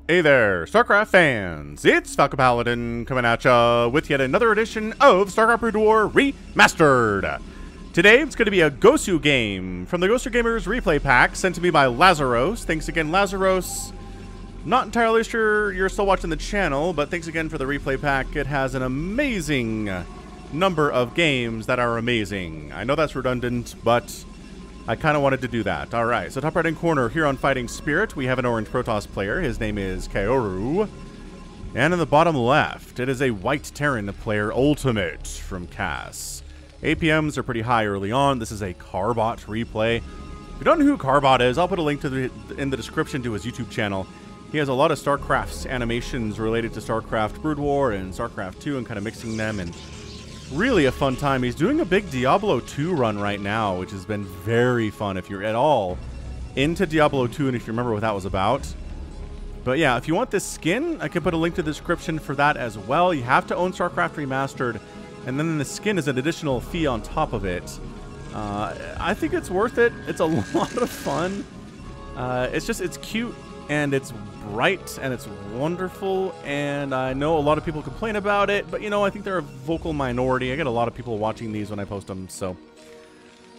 Hey there, StarCraft fans! It's Falcon Paladin coming at ya with yet another edition of StarCraft Brood War Remastered! Today, it's going to be a Gosu game from the Ghoster Gamers replay pack sent to me by Lazaros. Thanks again, Lazaros. Not entirely sure you're still watching the channel, but thanks again for the replay pack. It has an amazing number of games that are amazing. I know that's redundant, but I kind of wanted to do that. Alright, so top right-hand corner here on Fighting Spirit, we have an orange Protoss player. His name is Kaoru. And in the bottom left, it is a white Terran player, Ultimate, from Cass. APMs are pretty high early on. This is a Carbot replay. If you don't know who Carbot is, I'll put a link to in the description to his YouTube channel. He has a lot of StarCraft's animations related to StarCraft Brood War and StarCraft 2 and kind of mixing them, and really a fun time. He's doing a big Diablo 2 run right now, which has been very fun if you're at all into Diablo 2 and if you remember what that was about. But yeah, if you want this skin, I can put a link to the description for that as well. You have to own StarCraft Remastered, and then the skin is an additional fee on top of it. I think it's worth it. It's a lot of fun. It's cute, and it's bright, and it's wonderful, and I know a lot of people complain about it, but you know, I think they're a vocal minority. I get a lot of people watching these when I post them, so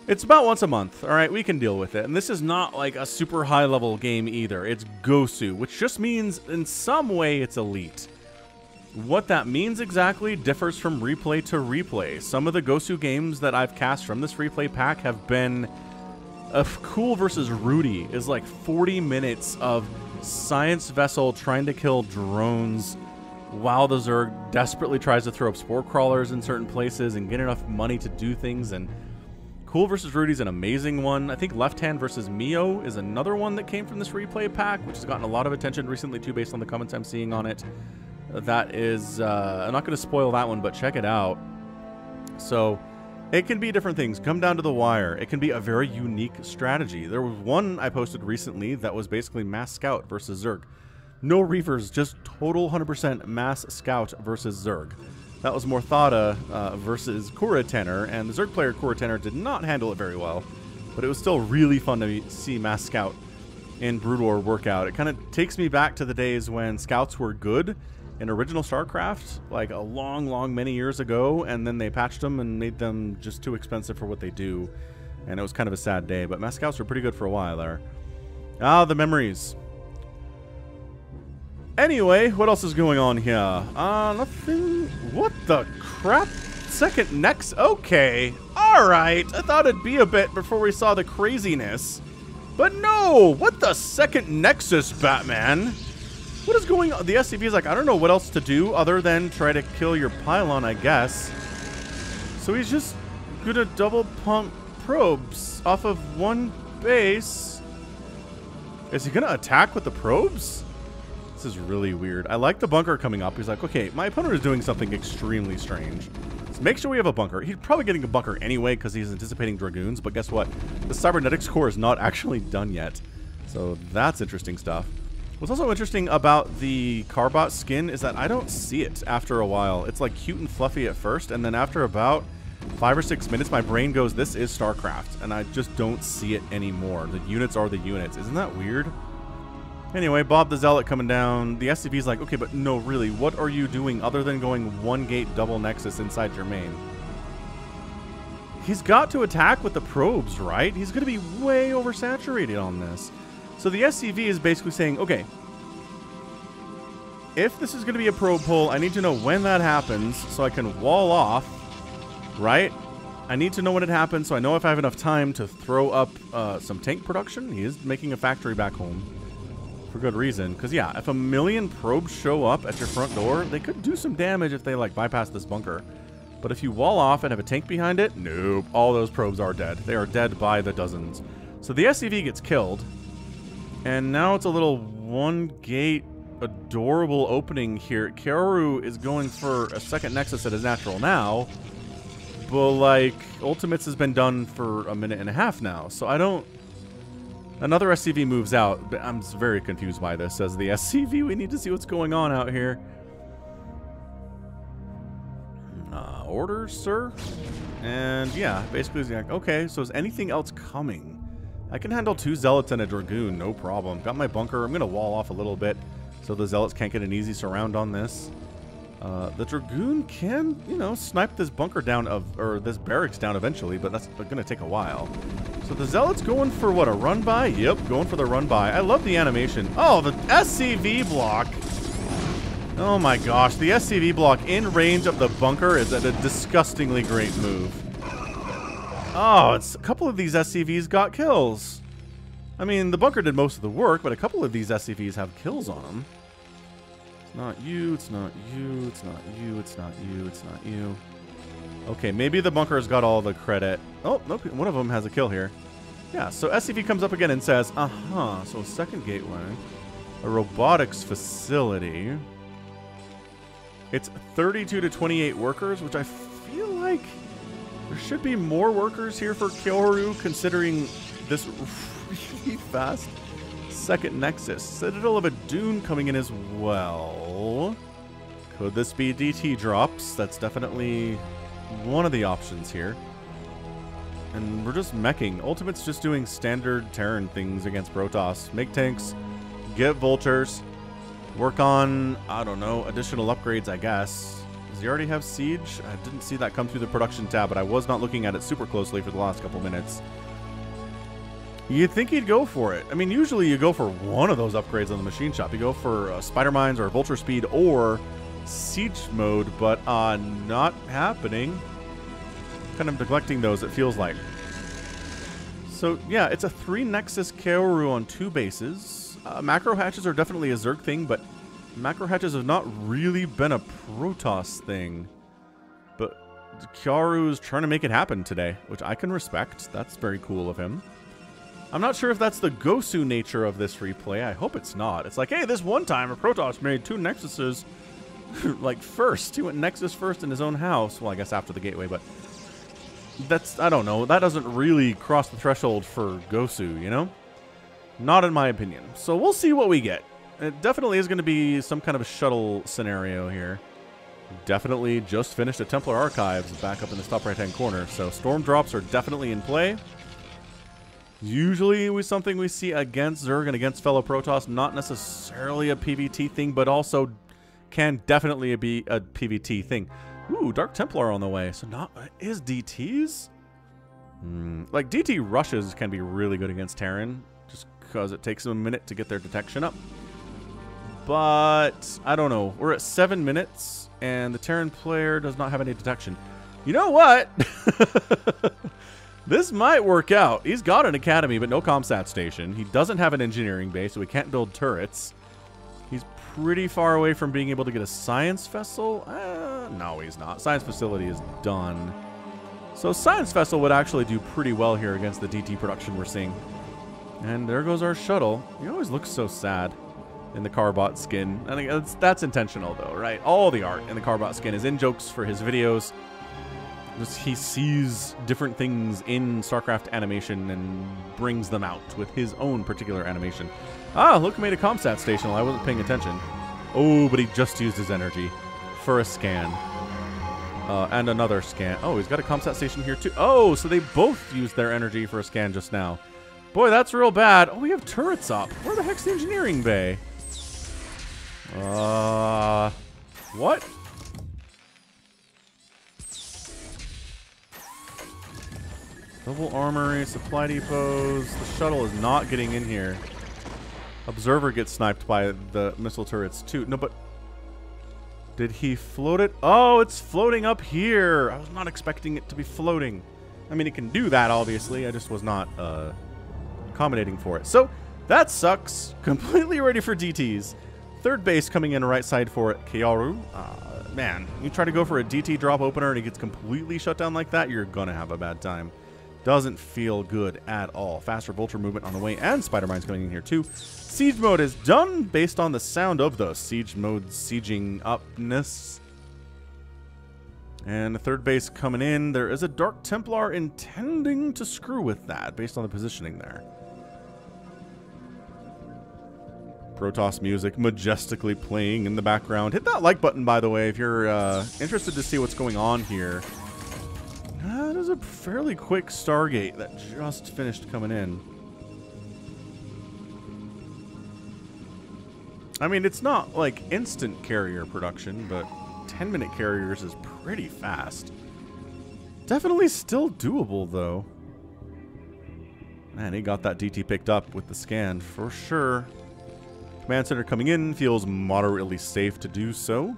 it's about once a month. All right, we can deal with it. And this is not like a super high level game either. It's Gosu, which just means in some way it's elite. What that means exactly differs from replay to replay. Some of the Gosu games that I've cast from this replay pack have been Cool versus Rudy is like 40 minutes of science vessel trying to kill drones while the Zerg desperately tries to throw up spore crawlers in certain places and get enough money to do things. And Cool versus Rudy is an amazing one. I think Left Hand versus Mio is another one that came from this replay pack, which has gotten a lot of attention recently too, based on the comments I'm seeing on it. That is, I'm not going to spoil that one, but check it out. So it can be different things. Come down to the wire. It can be a very unique strategy. There was one I posted recently that was basically Mass Scout versus Zerg. No Reavers, just total 100% Mass Scout versus Zerg. That was Morthada versus Kurataner, and the Zerg player Kurataner did not handle it very well, but it was still really fun to see Mass Scout in Brood War work out. It kind of takes me back to the days when Scouts were good in original StarCraft, like a long, many years ago, and then they patched them and made them just too expensive for what they do, and it was kind of a sad day, but Mass Scouts were pretty good for a while there. Ah, the memories. Anyway, what else is going on here? Nothing. What the crap? Second Nex? Okay. Alright. I thought it'd be a bit before we saw the craziness. But no! What the second Nexus, Batman? What is going on? The SCV is like, I don't know what else to do other than try to kill your pylon, I guess. So he's just gonna double pump probes off of one base. Is he gonna attack with the probes? This is really weird. I like the bunker coming up. He's like, okay, my opponent is doing something extremely strange. Let's make sure we have a bunker. He's probably getting a bunker anyway because he's anticipating Dragoons, but guess what? The Cybernetics core is not actually done yet. So that's interesting stuff. What's also interesting about the Carbot skin is that I don't see it after a while. It's like cute and fluffy at first, and then after about 5 or 6 minutes, my brain goes, this is StarCraft, and I just don't see it anymore. The units are the units. Isn't that weird? Anyway, Bob the Zealot coming down. The SCV's like, okay, but no, really, what are you doing other than going one gate double Nexus inside your main? He's got to attack with the probes, right? He's going to be way oversaturated on this. So the SCV is basically saying, okay, if this is going to be a probe pull, I need to know when that happens so I can wall off, right? I need to know when it happens so I know if I have enough time to throw up some tank production. He is making a factory back home for good reason. Because, yeah, if a million probes show up at your front door, they could do some damage if they, like, bypass this bunker. But if you wall off and have a tank behind it, nope, all those probes are dead. They are dead by the dozens. So the SCV gets killed. And now it's a little one-gate, adorable opening here. Kaoru is going for a second Nexus at his natural now. But, like, Ultimates has been done for a minute and a half now. So I don't... Another SCV moves out. But I'm very confused by this. Says the SCV, we need to see what's going on out here. Orders, sir? And, yeah, basically he's like, okay, so is anything else coming? I can handle 2 Zealots and a Dragoon, no problem. Got my bunker. I'm going to wall off a little bit. so the Zealots can't get an easy surround on this. The Dragoon can, you know, snipe this bunker down or this barracks down eventually, but that's going to take a while. So the Zealot's going for what, a run by? Yep, going for the run by. I love the animation. Oh, the SCV block. Oh my gosh, the SCV block in range of the bunker is a disgustingly great move. Oh, it's a couple of these SCVs got kills. I mean, the bunker did most of the work, but a couple of these SCVs have kills on them. It's not you, it's not you, it's not you, it's not you, it's not you. Okay, maybe the bunker's got all the credit. Oh, nope, one of them has a kill here. Yeah, so SCV comes up again and says, so second gateway, a robotics facility. It's 32 to 28 workers, which I feel like there should be more workers here for Kaoru, considering this really fast second Nexus. Citadel of a Dune coming in as well. Could this be DT drops? That's definitely one of the options here. And we're just meching. Ultimate's just doing standard Terran things against Protoss. Make tanks, get vultures, work on, I don't know, additional upgrades, I guess. Does he already have Siege? I didn't see that come through the production tab, but I was not looking at it super closely for the last couple minutes. You'd think he'd go for it. I mean, usually you go for one of those upgrades on the machine shop. You go for Spider Mines or Vulture Speed or Siege Mode, but not happening. Kind of neglecting those, it feels like. So, yeah, it's a 3-Nexus Kaoru on 2 bases. Macro hatches are definitely a Zerg thing, but macro hatches have not really been a Protoss thing. But Kaoru is trying to make it happen today, which I can respect. That's very cool of him. I'm not sure if that's the Gosu nature of this replay. I hope it's not. It's like, hey, this one time a Protoss made 2 Nexuses like first. He went Nexus first in his own house. Well, I guess after the gateway, but that's, I don't know. That doesn't really cross the threshold for Gosu, you know? Not in my opinion. So we'll see what we get. It definitely is going to be some kind of a shuttle scenario here. Definitely just finished a Templar Archives back up in the top right-hand corner. So storm drops are definitely in play. Usually something we see against Zerg and against fellow Protoss, not necessarily a PvT thing, but also can definitely be a PvT thing. Ooh, Dark Templar on the way. So not is DTs? Like DT rushes can be really good against Terran, just because it takes them a minute to get their detection up. But I don't know. We're at 7 minutes, and the Terran player does not have any detection. You know what? This might work out. He's got an academy, but no comsat station. He doesn't have an engineering base, so he can't build turrets. He's pretty far away from being able to get a science vessel. No, he's not. Science facility is done. So science vessel would actually do pretty well here against the DT production we're seeing. And there goes our shuttle. He always looks so sad in the Carbot skin. I think that's intentional, though, right? All the art in the Carbot skin is in jokes for his videos. Just he sees different things in StarCraft animation and brings them out with his own particular animation. Ah, look, made a comsat station while I wasn't paying attention. Oh, but he just used his energy for a scan. And another scan. Oh, he's got a comsat station here too. Oh, so they both used their energy for a scan just now. Boy, that's real bad. Oh, we have turrets up. Where the heck's the engineering bay? What? Double armory, supply depots. The shuttle is not getting in here. Observer gets sniped by the missile turrets too. No, but did he float it? Oh, it's floating up here. I was not expecting it to be floating. I mean, it can do that, obviously. I just was not accommodating for it. So that sucks. Completely ready for DTs. Third base coming in right side for Kaoru. Man, you try to go for a DT drop opener and it gets completely shut down like that, you're going to have a bad time. Doesn't feel good at all. Faster Vulture movement on the way, and Spider Mines coming in here too. Siege mode is done based on the sound of the siege mode sieging upness. And the third base coming in. There is a Dark Templar intending to screw with that based on the positioning there. Protoss music majestically playing in the background. Hit that like button, by the way, if you're interested to see what's going on here. That is a fairly quick Stargate that just finished coming in. I mean, it's not like instant carrier production, but 10-minute carriers is pretty fast. Definitely still doable, though. Man, he got that DT picked up with the scan, for sure. Command center coming in, feels moderately safe to do so.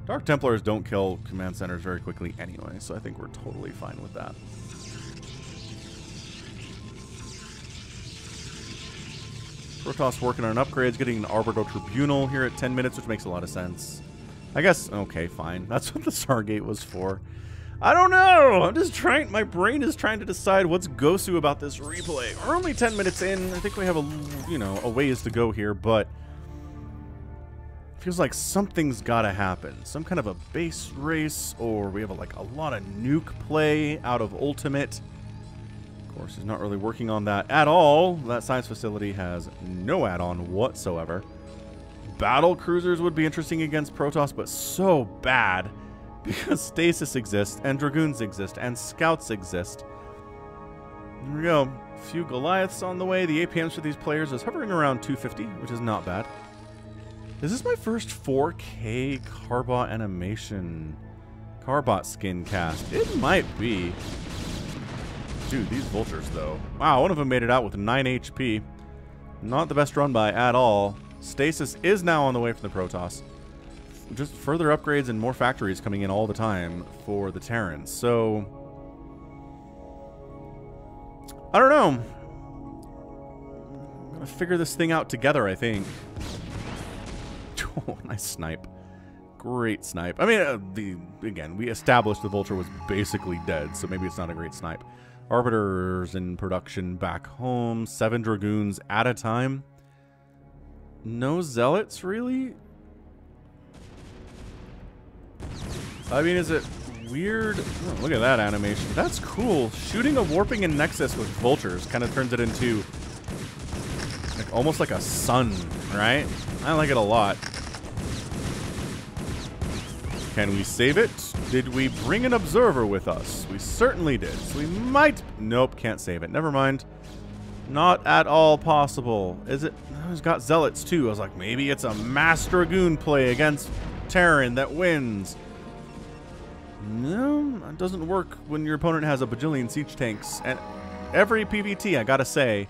Dark Templars don't kill command centers very quickly anyway, so I think we're totally fine with that. Protoss working on upgrades, getting an Arbiter Tribunal here at 10 minutes, which makes a lot of sense. I guess, okay, fine. That's what the Stargate was for. I don't know! I'm just trying, my brain is trying to decide what's Gosu about this replay. We're only 10 minutes in. I think we have a ways to go here, but feels like something's gotta happen. Some kind of a base race, or we have a lot of nuke play out of Ultimate. Of course, he's not really working on that at all. That science facility has no add-on whatsoever. Battle cruisers would be interesting against Protoss, but so bad because Stasis exists, and Dragoons exist, and Scouts exist. There we go. A few Goliaths on the way. The APMs for these players is hovering around 250, which is not bad. Is this my first 4K Carbot animation? Carbot skin cast? It might be. Dude, these vultures, though. Wow, one of them made it out with 9 HP. Not the best run by at all. Stasis is now on the way from the Protoss. Just further upgrades and more factories coming in all the time for the Terrans. So, I don't know. I'm gonna figure this thing out together, I think. Oh, nice snipe. Great snipe. I mean, again, we established the Vulture was basically dead, so maybe it's not a great snipe. Arbiters in production back home. 7 Dragoons at a time. No Zealots, really? I mean, is it weird? Oh, look at that animation. That's cool. Shooting a Warping and Nexus with Vultures kind of turns it into almost like a sun, right? I like it a lot. Can we save it? Did we bring an observer with us? We certainly did. So we might... Nope, can't save it. Never mind. Not at all possible. Is it... Oh, he's got Zealots too. I was like, maybe it's a Mass Dragoon play against Terran that wins. No, it doesn't work when your opponent has a bajillion siege tanks. And every PvT, I gotta say,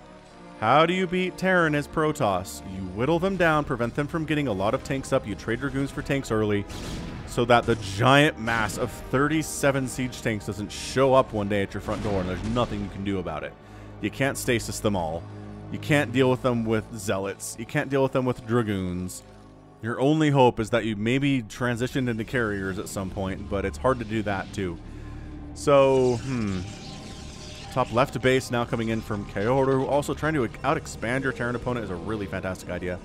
how do you beat Terran as Protoss? You whittle them down, prevent them from getting a lot of tanks up. You trade Dragoons for tanks early so that the giant mass of 37 siege tanks doesn't show up one day at your front door and there's nothing you can do about it. You can't stasis them all. You can't deal with them with Zealots. You can't deal with them with Dragoons. Your only hope is that you maybe transition into carriers at some point, but it's hard to do that too. So, top left base now coming in from Kaoru. Also trying to out-expand your Terran opponent is a really fantastic idea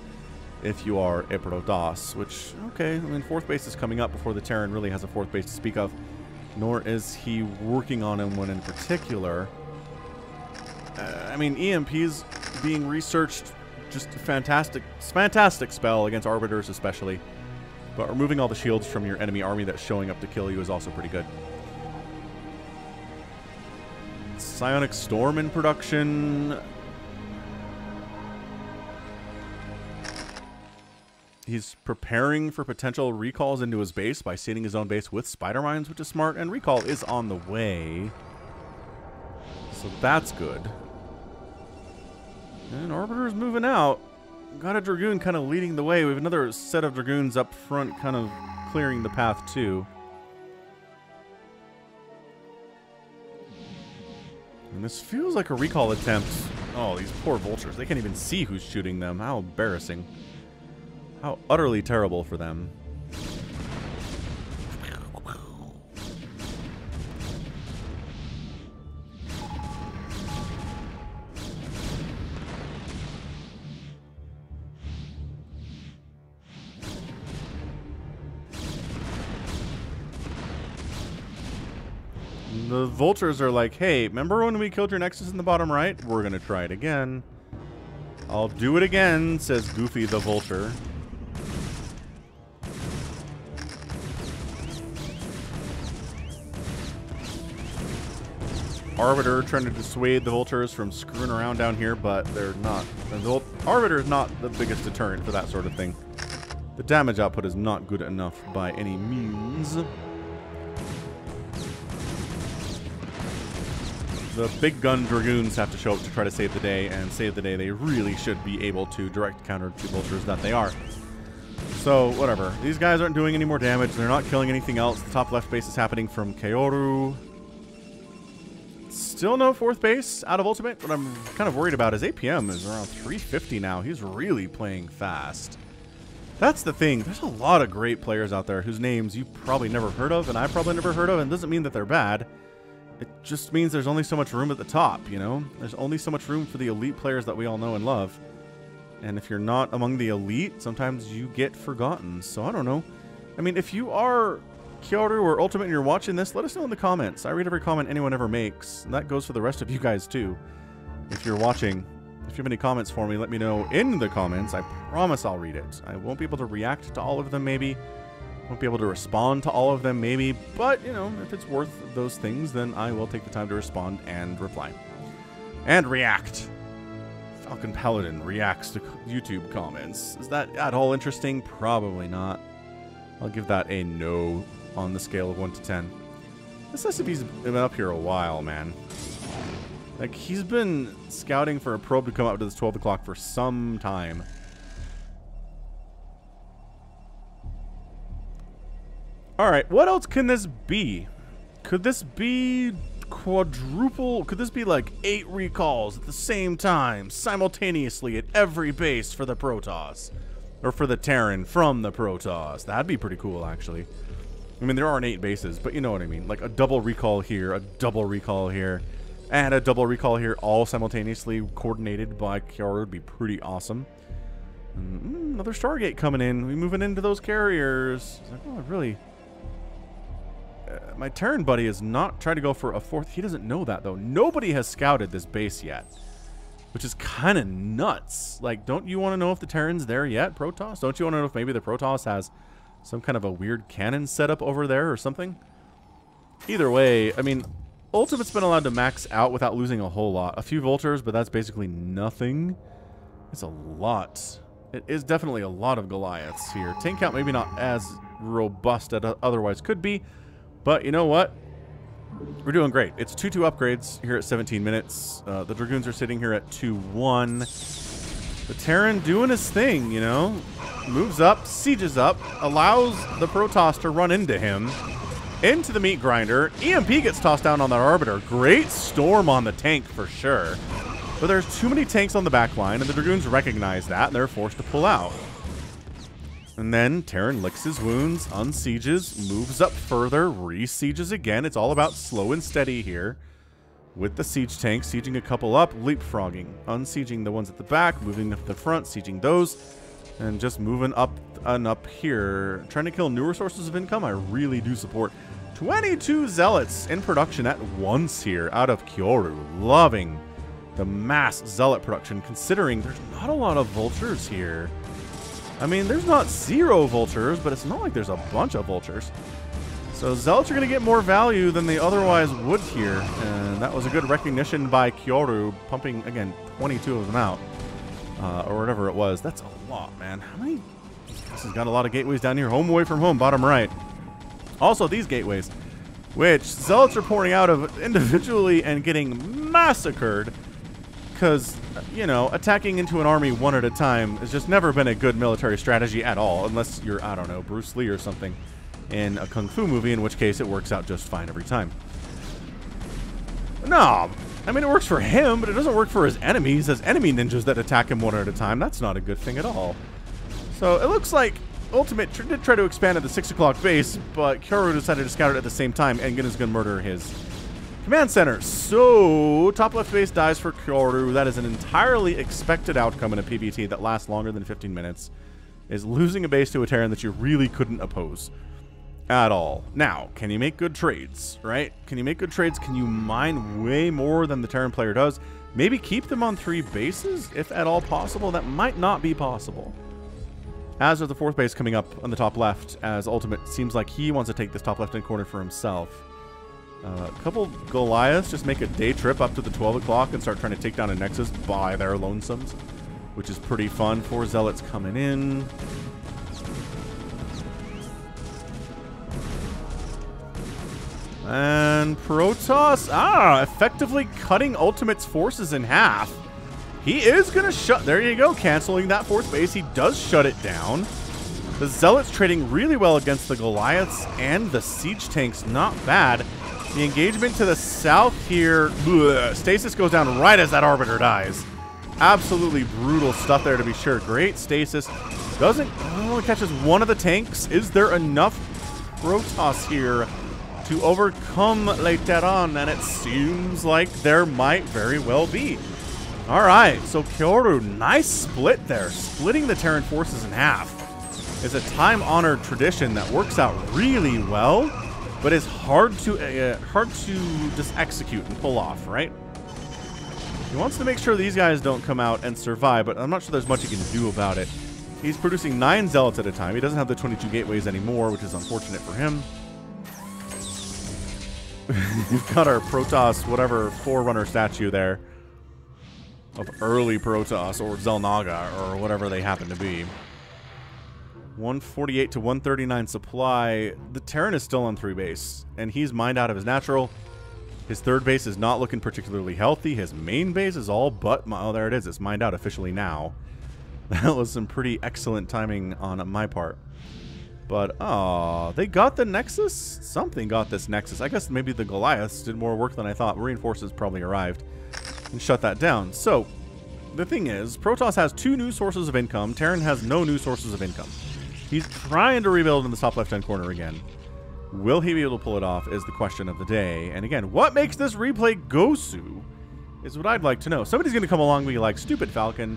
if you are a Protoss, which, okay, I mean, 4th base is coming up before the Terran really has a 4th base to speak of, nor is he working on one in particular. I mean, EMP's being researched, just a fantastic spell against Arbiters especially, but removing all the shields from your enemy army that's showing up to kill you is also pretty good. Psionic Storm in production. He's preparing for potential recalls into his base by seeding his own base with spider mines, which is smart, and recall is on the way. So that's good. And Arbiter's moving out. Got a Dragoon kind of leading the way. We have another set of Dragoons up front kind of clearing the path too. And this feels like a recall attempt. Oh, these poor Vultures. They can't even see who's shooting them. How embarrassing. How utterly terrible for them. The Vultures are like, hey, remember when we killed your Nexus in the bottom right? We're going to try it again. I'll do it again, says Goofy the Vulture. Arbiter trying to dissuade the Vultures from screwing around down here, but they're not. The Arbiter is not the biggest deterrent for that sort of thing. The damage output is not good enough by any means. The big gun Dragoons have to show up to try to save the day, and save the day they really should be able to direct counter to Vultures that they are. So, whatever. These guys aren't doing any more damage. They're not killing anything else. The top left base is happening from Kaoru. Still no fourth base out of ultimate. What I'm kind of worried about is APM is around 350 now. He's really playing fast. That's the thing. There's a lot of great players out there whose names you probably never heard of, and I probably never heard of, and it doesn't mean that they're bad. It just means there's only so much room at the top, you know? There's only so much room for the elite players that we all know and love. And if you're not among the elite, sometimes you get forgotten. So I don't know. I mean, if you are Kaoru or Ultimate and you're watching this, let us know in the comments. I read every comment anyone ever makes. And that goes for the rest of you guys too. If you're watching, if you have any comments for me, let me know in the comments. I promise I'll read it. I won't be able to react to all of them, maybe. Won't be able to respond to all of them, maybe. But, you know, if it's worth those things, then I will take the time to respond and reply. And react. Falcon Paladin reacts to YouTube comments. Is that at all interesting? Probably not. I'll give that a no on the scale of 1 to 10. This SCP's been up here a while, man. Like, he's been scouting for a probe to come up to this 12 o'clock for some time. Alright, what else can this be? Could this be quadruple? Could this be like 8 recalls at the same time, simultaneously at every base for the Protoss? Or for the Terran from the Protoss? That'd be pretty cool, actually. I mean, there aren't 8 bases, but you know what I mean. Like a double recall here, a double recall here, and a double recall here, all simultaneously coordinated by Kaoru would be pretty awesome. Another Stargate coming in. We moving into those carriers. It's like, oh, really... my Terran buddy has not tried to go for a 4th. He doesn't know that, though. Nobody has scouted this base yet, which is kind of nuts. Like, don't you want to know if the Terran's there yet, Protoss? Don't you want to know if maybe the Protoss has some kind of a weird cannon setup over there or something? Either way, I mean, Ultimate's been allowed to max out without losing a whole lot. A few Vultures, but that's basically nothing. It's a lot. It is definitely a lot of Goliaths here. Tank count maybe not as robust as it otherwise could be, but you know what? We're doing great. It's 2-2 upgrades here at 17 minutes. The Dragoons are sitting here at 2-1. The Terran doing his thing, you know? Moves up, sieges up, allows the Protoss to run into him. Into the meat grinder. EMP gets tossed down on that Arbiter. Great storm on the tank for sure. But there's too many tanks on the back line, and the Dragoons recognize that, and they're forced to pull out. And then Terran licks his wounds, unsieges, moves up further, re-sieges again. It's all about slow and steady here. With the siege tanks, sieging a couple up, leapfrogging, unsieging the ones at the back, moving up to the front, sieging those, and just moving up and up here. Trying to kill newer sources of income, I really do support. 22 Zealots in production at once here out of Kaoru. Loving the mass Zealot production, considering there's not a lot of Vultures here. I mean, there's not 0 Vultures, but it's not like there's a bunch of Vultures. So Zealots are going to get more value than they otherwise would here. And that was a good recognition by Kaoru, pumping, again, 22 of them out. Or whatever it was. That's a lot, man. How many? This has got a lot of gateways down here. Home away from home, bottom right. Also, these gateways, which Zealots are pouring out of individually and getting massacred. Because, you know, attacking into an army one at a time has just never been a good military strategy at all. Unless you're, I don't know, Bruce Lee or something in a Kung Fu movie, in which case it works out just fine every time. No, I mean, it works for him, but it doesn't work for his enemies. As enemy ninjas that attack him one at a time, that's not a good thing at all. So it looks like Ultimate did try to expand at the 6 o'clock base, but Kaoru decided to scout it at the same time and is going to murder his command center. So top left base dies for Kaoru. That is an entirely expected outcome in a PvT that lasts longer than 15 minutes. Is losing a base to a Terran that you really couldn't oppose at all. Now, can you make good trades, right? Can you make good trades? Can you mine way more than the Terran player does? Maybe keep them on 3 bases, if at all possible. That might not be possible. As of the 4th base coming up on the top left, as Ultimate seems like he wants to take this top left-hand corner for himself. A couple Goliaths just make a day trip up to the 12 o'clock and start trying to take down a Nexus by their lonesomes, which is pretty fun. 4 Zealots coming in. And Protoss, effectively cutting Ultimate's forces in half. He is going to shut, there you go, canceling that 4th base. He does shut it down. The Zealots trading really well against the Goliaths and the Siege Tanks, not bad. The engagement to the south here, Stasis goes down right as that Arbiter dies. Absolutely brutal stuff there to be sure. Great Stasis. Only catches one of the tanks. Is there enough Protoss here to overcome Le Terran? And it seems like there might very well be. Alright, so Kaoru, nice split there. Splitting the Terran forces in half is a time-honored tradition that works out really well, but is hard to just execute and pull off, right? He wants to make sure these guys don't come out and survive, but I'm not sure there's much he can do about it. He's producing 9 Zealots at a time. He doesn't have the 22 gateways anymore, which is unfortunate for him. We've got our Protoss, whatever, Forerunner statue there of early Protoss, or Xel'Naga, or whatever they happen to be. 148 to 139 supply. The Terran is still on 3 base, and he's mined out of his natural. His 3rd base is not looking particularly healthy. His main base is all but... Oh, there it is. It's mined out officially now. That was some pretty excellent timing on my part. But, they got the Nexus? Something got this Nexus. I guess maybe the Goliaths did more work than I thought. Reinforcements probably arrived and shut that down. So, the thing is, Protoss has 2 new sources of income. Terran has no new sources of income. He's trying to rebuild in the top left-hand corner again. Will he be able to pull it off is the question of the day. And again, what makes this replay Gosu is what I'd like to know. Somebody's going to come along and be like, stupid Falcon.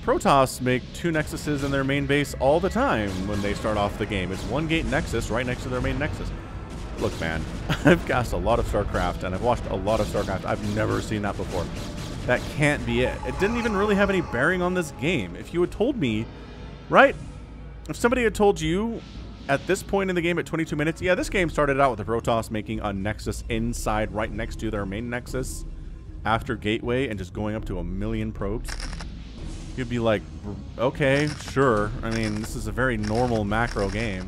Protoss make 2 Nexuses in their main base all the time when they start off the game. It's 1 gate Nexus right next to their main Nexus. Look, man, I've cast a lot of StarCraft, and I've watched a lot of StarCraft. I've never seen that before. That can't be it. It didn't even really have any bearing on this game. If you had told me, right? If somebody had told you at this point in the game at 22 minutes, yeah, this game started out with the Protoss making a Nexus inside right next to their main Nexus after Gateway and just going up to 1 million probes, you'd be like, okay, sure. I mean, this is a very normal macro game.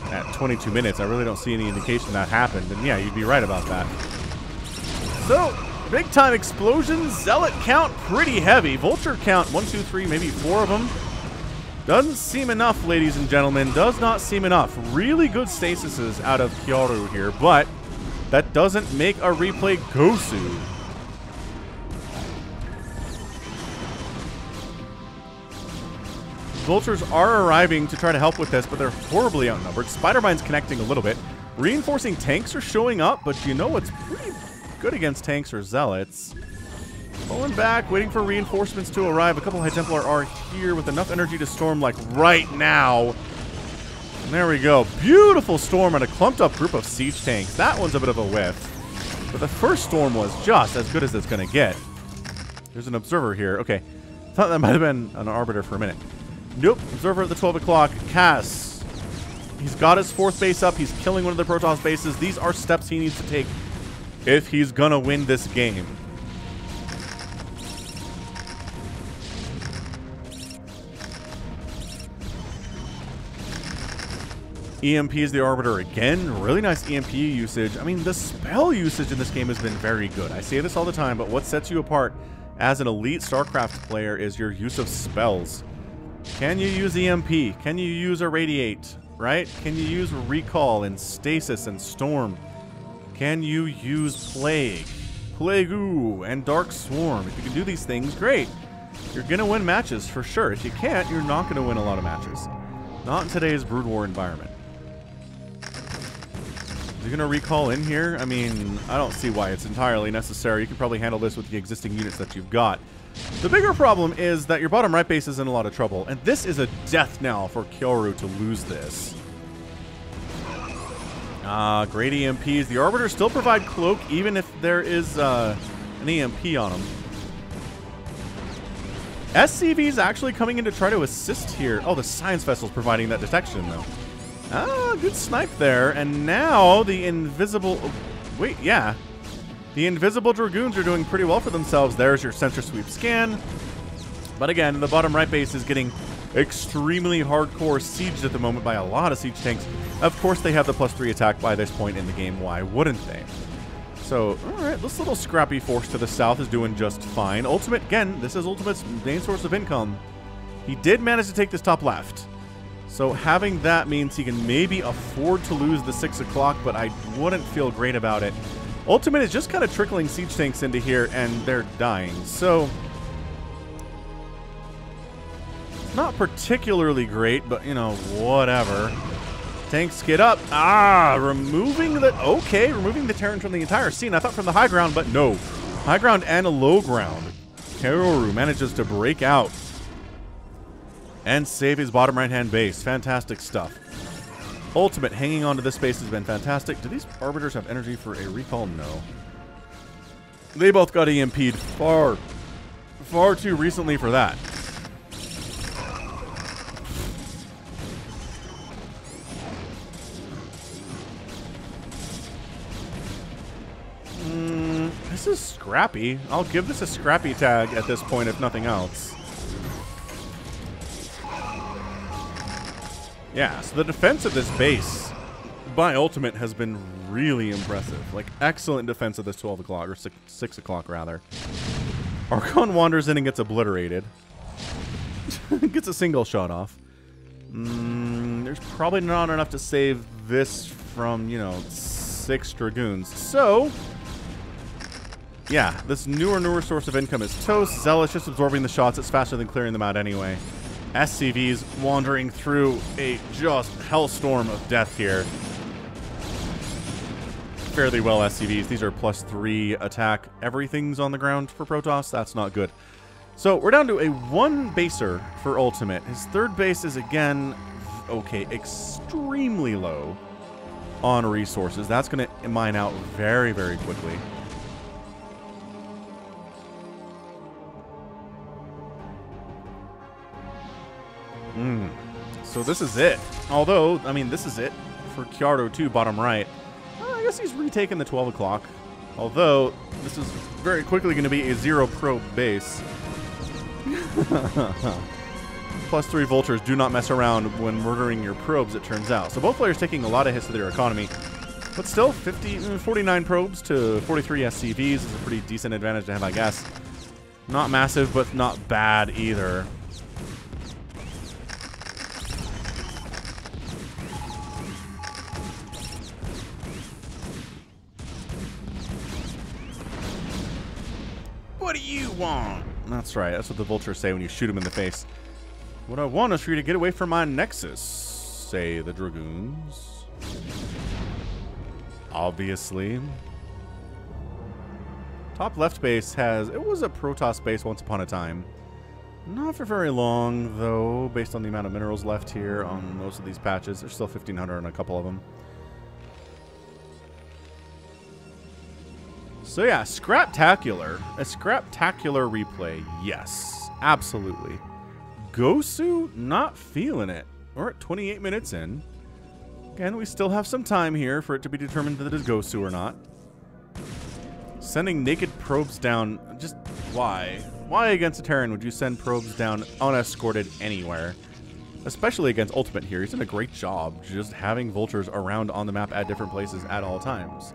At 22 minutes, I really don't see any indication that happened. And yeah, you'd be right about that. So, big time explosion. Zealot count pretty heavy. Vulture count 1, 2, 3, maybe 4 of them. Doesn't seem enough, ladies and gentlemen. Does not seem enough. Really good stasises out of Kaoru here, but that doesn't make a replay Gosu. Vultures are arriving to try to help with this, but they're horribly outnumbered. Spider-Mine's connecting a little bit. Reinforcing tanks are showing up, but you know what's pretty good against tanks or Zealots? Pulling back, waiting for reinforcements to arrive. A couple High Templar are here with enough energy to storm, like, right now. And there we go. Beautiful storm and a clumped-up group of siege tanks. That one's a bit of a whiff. But the first storm was just as good as it's going to get. There's an observer here. Okay. Thought that might have been an arbiter for a minute. Nope. Observer at the 12 o'clock. Cass. He's got his 4th base up. He's killing one of the Protoss bases. These are steps he needs to take if he's going to win this game. EMP is the Arbiter again. Really nice EMP usage. I mean, the spell usage in this game has been very good. I say this all the time, but what sets you apart as an elite StarCraft player is your use of spells. Can you use EMP? Can you use Irradiate? Right? Can you use Recall and Stasis and Storm? Can you use Plague, Plague-oo, and Dark Swarm? If you can do these things, great. You're going to win matches for sure. If you can't, you're not going to win a lot of matches. Not in today's Brood War environment. Is he going to recall in here? I mean, I don't see why it's entirely necessary. You can probably handle this with the existing units that you've got. The bigger problem is that your bottom right base is in a lot of trouble, and this is a death knell for Kaoru to lose this. Great EMPs. The Arbiters still provide cloak, even if there is an EMP on them. SCV is actually coming in to try to assist here. Oh, the Science Vessel's providing that detection, though. Ah, good snipe there. And now the invisible... wait, yeah. The invisible Dragoons are doing pretty well for themselves. There's your sensor sweep scan. But again, the bottom right base is getting extremely hardcore sieged at the moment by a lot of siege tanks. Of course, they have the +3 attack by this point in the game. Why wouldn't they? So, alright, this little scrappy force to the south is doing just fine. Ultimate, again, this is Ultimate's main source of income. He did manage to take this top left. So having that means he can maybe afford to lose the 6 o'clock, but I wouldn't feel great about it. Ultimate is just kind of trickling siege tanks into here, and they're dying. So, not particularly great, but, you know, whatever. Tanks get up. Removing the Terran from the entire scene. I thought from the high ground, but no. High ground and a low ground. Kaoru manages to break out and save his bottom right-hand base. Fantastic stuff. Ultimate hanging on to this space has been fantastic. Do these Arbiters have energy for a recall? No. They both got EMP'd far too recently for that. This is scrappy. I'll give this a scrappy tag at this point, if nothing else. Yeah, so the defense of this base by Ultimate has been really impressive. Like, excellent defense of this 12 o'clock, or 6 o'clock, rather. Archon wanders in and gets obliterated. Gets a single shot off. There's probably not enough to save this from, you know, 6 Dragoons. So, yeah, this newer source of income is toast. Zealous just absorbing the shots. It's faster than clearing them out anyway. SCVs wandering through a just hellstorm of death here. Fairly well SCVs. These are +3 attack. Everything's on the ground for Protoss. That's not good. So we're down to a 1 baser for Ultimate. His third base is, again, okay, extremely low on resources. That's going to mine out very, very quickly. So this is it. Although, I mean, this is it for Kaoru too, bottom right. I guess he's retaken the 12 o'clock. Although, this is very quickly going to be a 0 probe base. +3 vultures do not mess around when murdering your probes, it turns out. So both players taking a lot of hits to their economy. But still, 49 probes to 43 SCVs is a pretty decent advantage to have, I guess. Not massive, but not bad either. What do you want? That's right. That's what the vultures say when you shoot him in the face. What I want is for you to get away from my nexus, say the Dragoons. Obviously. Top left base it was a Protoss base once upon a time. Not for very long, though, based on the amount of minerals left here on most of these patches. There's still 1,500 on a couple of them. So yeah, Scraptacular. A Scraptacular replay. Yes, absolutely. Gosu, not feeling it. We're at 28 minutes in. Again, we still have some time here for it to be determined that it is Gosu or not. Sending naked probes down, just why? Why against a Terran would you send probes down unescorted anywhere? Especially against Ultimate here. He's done a great job just having vultures around on the map at different places at all times.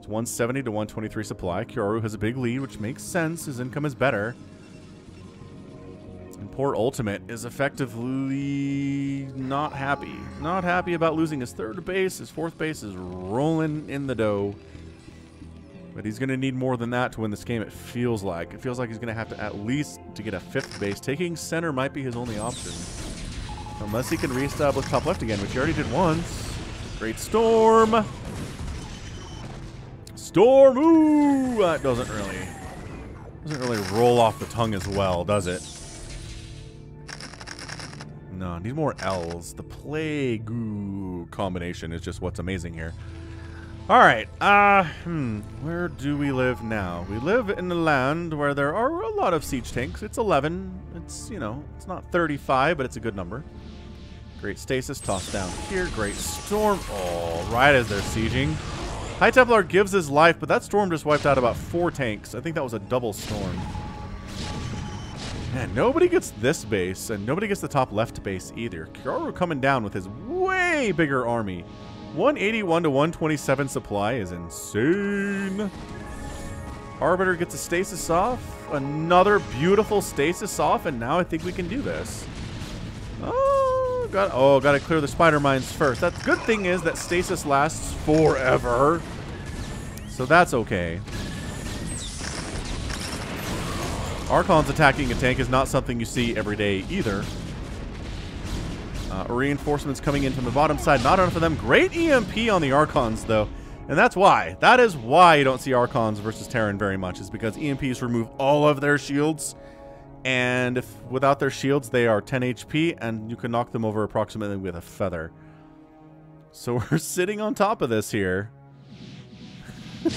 170 to 123 supply. Kaoru has a big lead, which makes sense. His income is better. And poor Ultimate is effectively not happy. Not happy about losing his third base. His fourth base is rolling in the dough. But he's going to need more than that to win this game, it feels like. It feels like he's going to have to at least to get a fifth base. Taking center might be his only option. Unless he can reestablish top left again, which he already did once. Great Storm. Storm! Ooh! That doesn't really roll off the tongue as well, does it? No, need more L's. The Plague combination is just what's amazing here. Alright, where do we live now? We live in a land where there are a lot of siege tanks. It's 11. It's, you know, it's not 35, but it's a good number. Great Stasis tossed down here. Great Storm. Oh, right as they're sieging. High Templar gives his life, but that storm just wiped out about 4 tanks. I think that was a double storm. Man, nobody gets this base, and nobody gets the top left base either. Kaoru coming down with his way bigger army. 181 to 127 supply is insane. Arbiter gets a stasis off. Another beautiful stasis off, and now I think we can do this. Gotta clear the spider mines first. The good thing is that stasis lasts forever, so that's okay. Archons attacking a tank is not something you see every day either. Reinforcements coming in from the bottom side. Not enough of them. Great EMP on the Archons, though. And that's why. That is why you don't see Archons versus Terran very much, is because EMPs remove all of their shields. And if without their shields, they are 10 HP, and you can knock them over approximately with a feather. So we're sitting on top of this here. And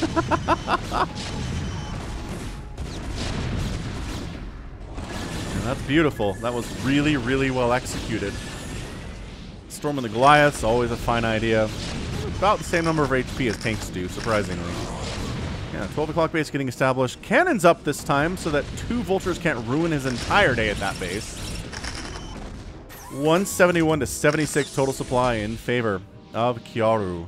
that's beautiful. That was really, really well executed. Storming the Goliaths, always a fine idea. About the same number of HP as tanks do, surprisingly. Yeah, 12 o'clock base getting established. Cannons up this time so that 2 vultures can't ruin his entire day at that base. 171 to 76 total supply in favor of Kaoru.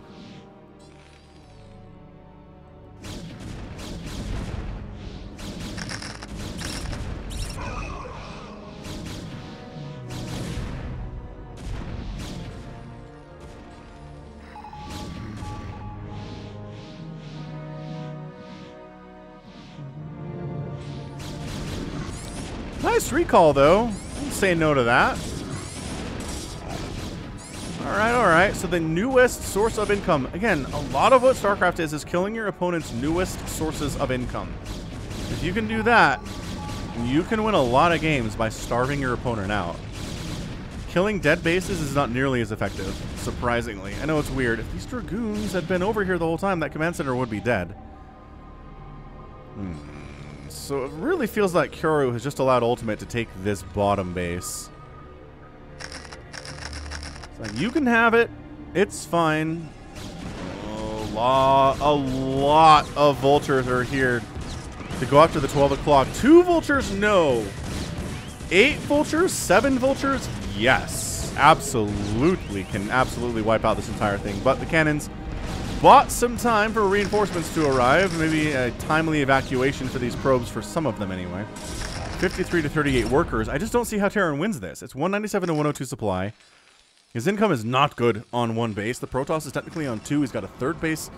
Nice recall, though. I'm saying no to that. Alright. So the newest source of income. Again, a lot of what StarCraft is killing your opponent's newest sources of income. If you can do that, you can win a lot of games by starving your opponent out. Killing dead bases is not nearly as effective, surprisingly. I know it's weird. If these Dragoons had been over here the whole time, that command center would be dead. So it really feels like Kaoru has just allowed Ultimate to take this bottom base. It's like, you can have it. It's fine. A lot of vultures are here to go after the 12 o'clock. 2 vultures? No. 8 vultures? 7 vultures? Yes. Absolutely. Can absolutely wipe out this entire thing. But the cannons bought some time for reinforcements to arrive. Maybe a timely evacuation for these probes for some of them anyway. 53 to 38 workers. I just don't see how Terran wins this. It's 197 to 102 supply. His income is not good on 1 base. The Protoss is technically on 2. He's got a 3rd base,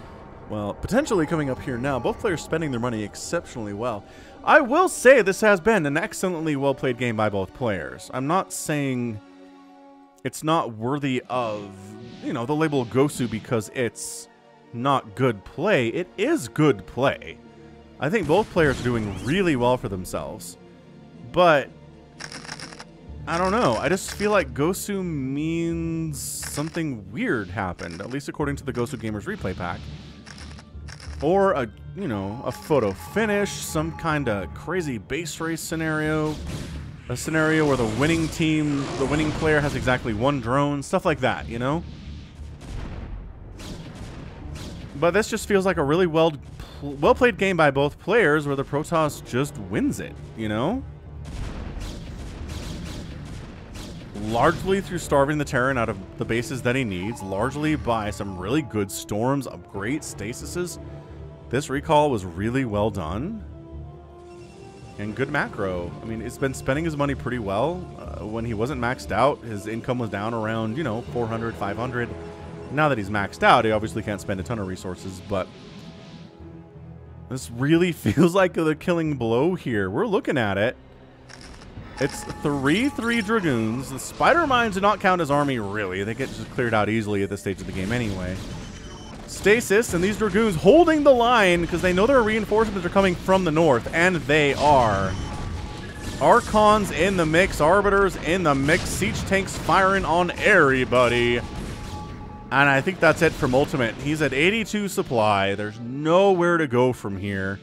well, potentially coming up here now. Both players spending their money exceptionally well. I will say this has been an excellently well-played game by both players. I'm not saying it's not worthy of, you know, the label Gosu because it's not good play. It is good play. I think both players are doing really well for themselves. But I don't know. I just feel like Gosu means something weird happened, at least according to the Gosu Gamers replay pack. Or a, you know, a photo finish, some kind of crazy base race scenario, a scenario where the winning team, the winning player has exactly 1 drone, stuff like that, you know? But this just feels like a really well-played game by both players where the Protoss just wins it, you know? Largely through starving the Terran out of the bases that he needs, largely by some really good storms of great stasises. This recall was really well done. And good macro. I mean, it's been spending his money pretty well. When he wasn't maxed out, his income was down around, you know, 400, 500. Now that he's maxed out, he obviously can't spend a ton of resources, but this really feels like the killing blow here. We're looking at it. It's 3 Dragoons. The Spider Mines do not count as army, really. They get just cleared out easily at this stage of the game anyway. Stasis and these Dragoons holding the line because they know their reinforcements are coming from the north, and they are. Archons in the mix, Arbiters in the mix, Siege tanks firing on everybody. And I think that's it from Ultimate. He's at 82 supply. There's nowhere to go from here.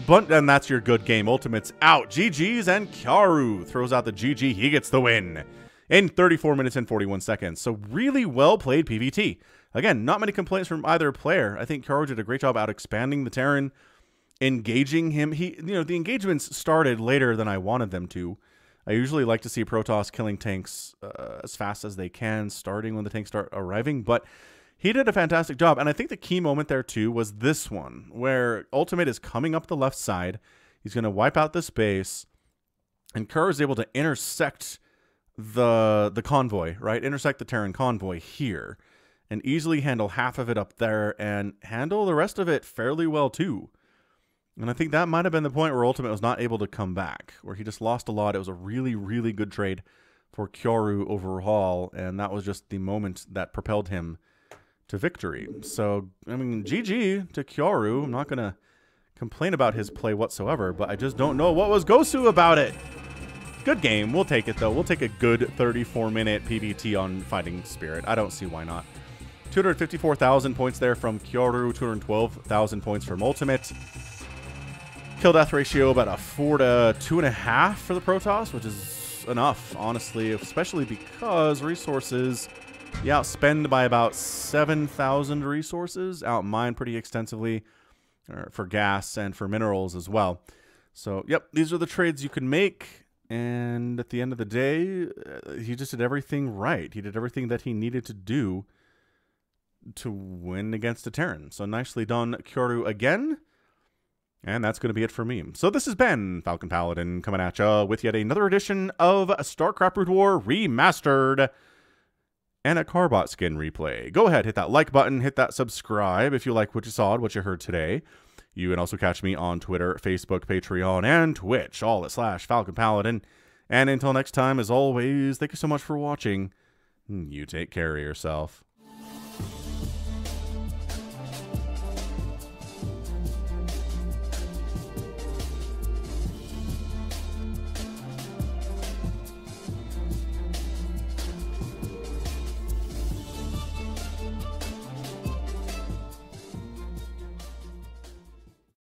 But and that's your good game. Ultimate's out. GG's, and Kaoru throws out the GG. He gets the win in 34 minutes and 41 seconds. So really well played PvT. Again, not many complaints from either player. I think Kaoru did a great job out expanding the Terran, engaging him. The engagements started later than I wanted them to. I usually like to see Protoss killing tanks as fast as they can, starting when the tanks start arriving, but he did a fantastic job. And I think the key moment there too was this one, where Ultimate is coming up the left side. He's going to wipe out this base, and Kaoru is able to intersect the convoy, right? Intersect the Terran convoy here, and easily handle half of it up there, and handle the rest of it fairly well too. And I think that might have been the point where Ultimate was not able to come back, where he just lost a lot. It was a really, really good trade for Kaoru overall, and that was just the moment that propelled him to victory. So, I mean, GG to Kaoru. I'm not going to complain about his play whatsoever, but I just don't know what was Gosu about it. Good game. We'll take it, though. We'll take a good 34-minute PvT on Fighting Spirit. I don't see why not. 254,000 points there from Kaoru, 212,000 points from Ultimate. Kill death ratio about a 4 to 2.5 for the Protoss, which is enough, honestly, especially because resources, you outspend by about 7,000 resources, outmine pretty extensively for gas and for minerals as well. So, yep, these are the trades you can make, and at the end of the day, he just did everything right. He did everything that he needed to do to win against a Terran. So nicely done, Kaoru, again. And that's going to be it for me. So this has been Falcon Paladin coming at ya with yet another edition of StarCraft Brood War Remastered and a Carbot skin replay. Go ahead, hit that like button, hit that subscribe if you like what you saw and what you heard today. You can also catch me on Twitter, Facebook, Patreon, and Twitch, all at /Falcon Paladin. And until next time, as always, thank you so much for watching. You take care of yourself.